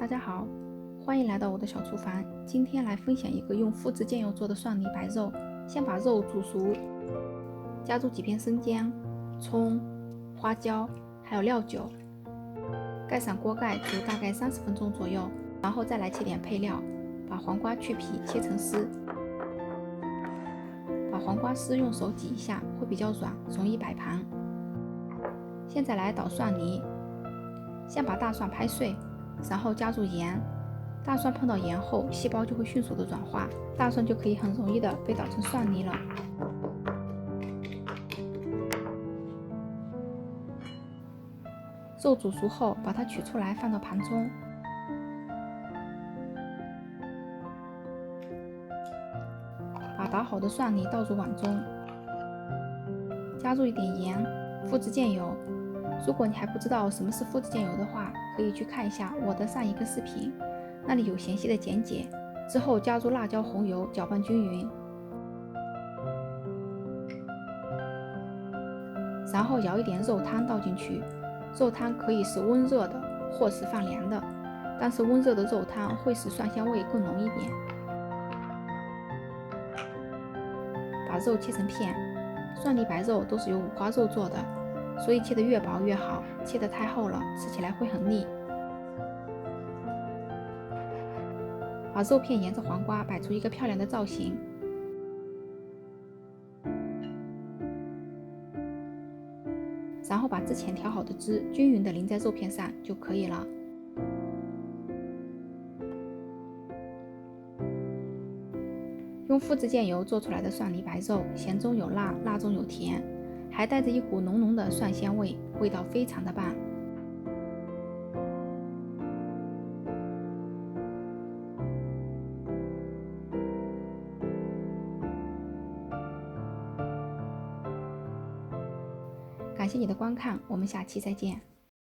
大家好，欢迎来到我的小厨房。今天来分享一个用麸质酱油做的蒜泥白肉。先把肉煮熟，加入几片生姜、葱、花椒，还有料酒，盖上锅盖煮大概30分钟左右，然后再来切点配料。把黄瓜去皮切成丝，把黄瓜丝用手挤一下，会比较软，容易摆盘。现在来捣蒜泥，先把大蒜拍碎，然后加入盐。大蒜碰到盐后，细胞就会迅速的软化，大蒜就可以很容易的被捣成蒜泥了。肉煮熟后，把它取出来放到盘中。把捣好的蒜泥倒入碗中，加入一点盐、麸质酱油。如果你还不知道什么是麸质酱油的话，可以去看一下我的上一个视频，那里有详细的讲解。之后加入辣椒、红油，搅拌均匀，然后舀一点肉汤倒进去。肉汤可以是温热的，或是放凉的，但是温热的肉汤会使蒜香味更浓一点。把肉切成片，蒜泥白肉都是由五花肉做的，所以切得越薄越好，切得太厚了，吃起来会很腻。把肉片沿着黄瓜摆出一个漂亮的造型，然后把之前调好的汁均匀地淋在肉片上就可以了。用麸质酱油做出来的蒜泥白肉，咸中有辣，辣中有甜，还带着一股浓浓的蒜香味，味道非常的棒。感谢你的观看，我们下期再见。